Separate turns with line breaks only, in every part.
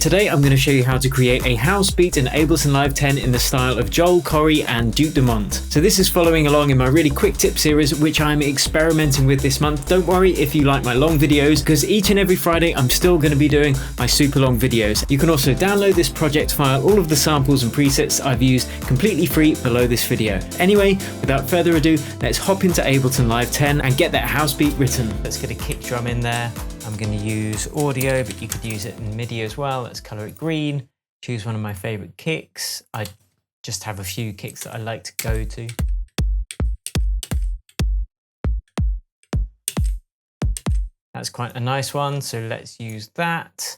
Today I'm going to show you how to create a house beat in Ableton Live 10 in the style of Joel Corry and Dumont. So this is following along in my really quick tip series which I'm experimenting with this month. Don't worry if you like my long videos, because each and every Friday I'm still going to be doing my super long videos. You can also download this project file, all of the samples and presets I've used completely free below this video. Anyway, without further ado, let's hop into Ableton Live 10 and get that house beat written. Let's get a kick drum in there. I'm going to use audio, but you could use it in MIDI as well. Let's color it green. Choose one of my favorite kicks. I just have a few kicks that I like to go to. That's quite a nice one, so let's use that.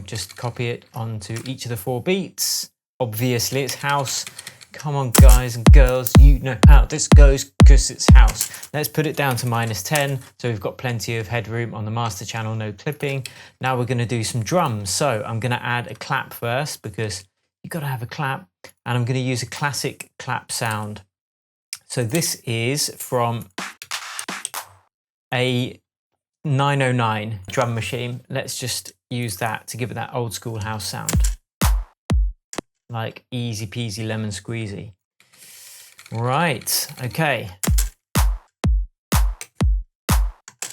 Just copy it onto each of the 4 beats. Obviously it's house. Come on guys and girls, you know how this goes because it's house. Let's put it down to -10, so we've got plenty of headroom on the master channel, no clipping. Now we're going to do some drums. So I'm going to add a clap first because you've got to have a clap, and I'm going to use a classic clap sound. So this is from a 909 drum machine. Let's just use that to give it that old school house sound. Like easy peasy lemon squeezy. Right, okay.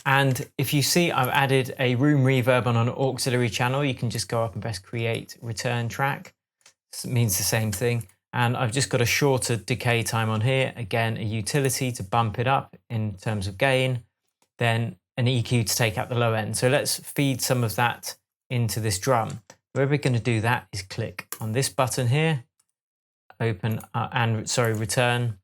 And if you see, I've added a room reverb on an auxiliary channel. You can just go up and press create return track. This means the same thing. And I've just got a shorter decay time on here. Again, a utility to bump it up in terms of gain. Then an EQ to take out the low end. So let's feed some of that into this drum. The way we're going to do that is click on this button here, open return,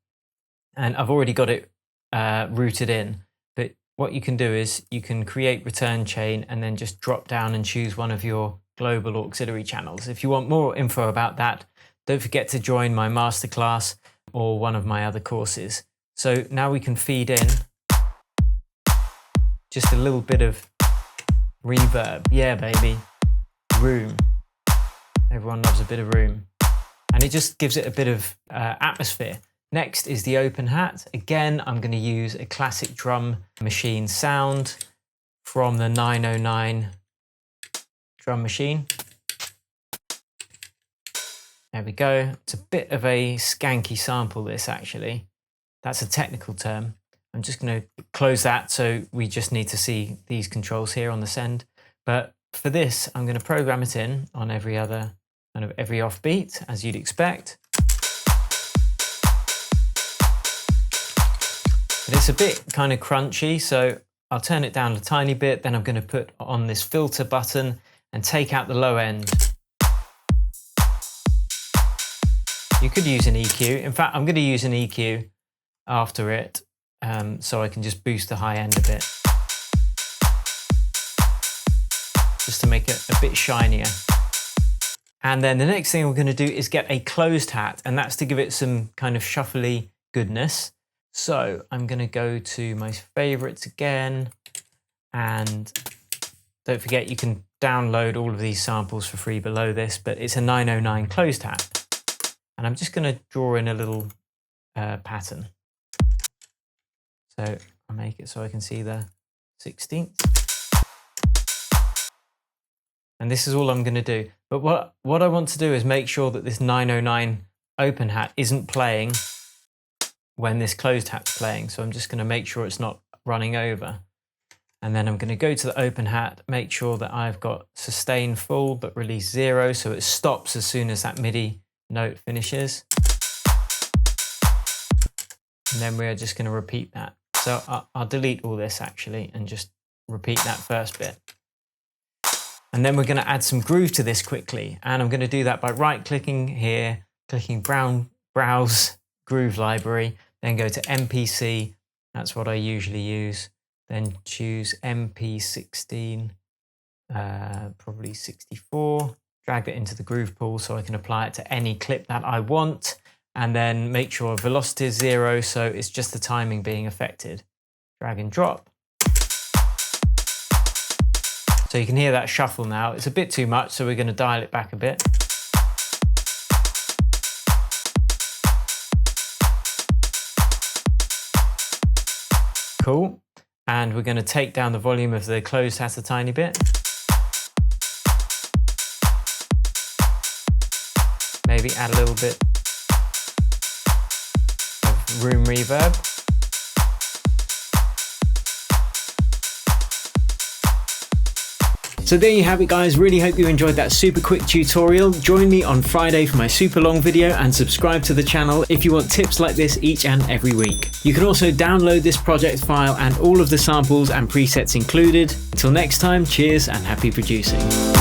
and I've already got it routed in. But what you can do is you can create return chain and then just drop down and choose one of your global auxiliary channels. If you want more info about that, don't forget to join my masterclass or one of my other courses. So now we can feed in just a little bit of reverb. Yeah, baby. Room. Everyone loves a bit of room. And it just gives it a bit of atmosphere. Next is the open hat. Again, I'm going to use a classic drum machine sound from the 909 drum machine. There we go. It's a bit of a skanky sample, this actually. That's a technical term. I'm just going to close that, so we just need to see these controls here on the send. But for this, I'm going to program it in on every other, kind of every offbeat, as you'd expect. But it's a bit kind of crunchy, so I'll turn it down a tiny bit. Then I'm going to put on this filter button and take out the low end. You could use an EQ. In fact, I'm going to use an EQ after it, so I can just boost the high end a bit, just to make it a bit shinier. And then the next thing we're going to do is get a closed hat, and that's to give it some kind of shuffly goodness. So I'm going to go to my favorites again, and don't forget you can download all of these samples for free below this, but it's a 909 closed hat. And I'm just going to draw in a little pattern. So I'll make it so I can see the 16th. And this is all I'm going to do. But what I want to do is make sure that this 909 open hat isn't playing when this closed hat's playing. So I'm just going to make sure it's not running over. And then I'm going to go to the open hat, make sure that I've got sustain full but release 0, so it stops as soon as that MIDI note finishes. And then we're just going to repeat that. So I'll delete all this actually and just repeat that first bit. And then we're going to add some groove to this quickly. And I'm going to do that by right-clicking here, clicking Browse Groove Library, then go to MPC. That's what I usually use. Then choose MP16, probably 64. Drag it into the groove pool so I can apply it to any clip that I want. And then make sure velocity is 0, so it's just the timing being affected. Drag and drop. So you can hear that shuffle now. It's a bit too much, so we're going to dial it back a bit. Cool. And we're going to take down the volume of the closed hat a tiny bit. Maybe add a little bit of room reverb. So there you have it guys, really hope you enjoyed that super quick tutorial. Join me on Friday for my super long video and subscribe to the channel if you want tips like this each and every week. You can also download this project file and all of the samples and presets included. Till next time, cheers and happy producing.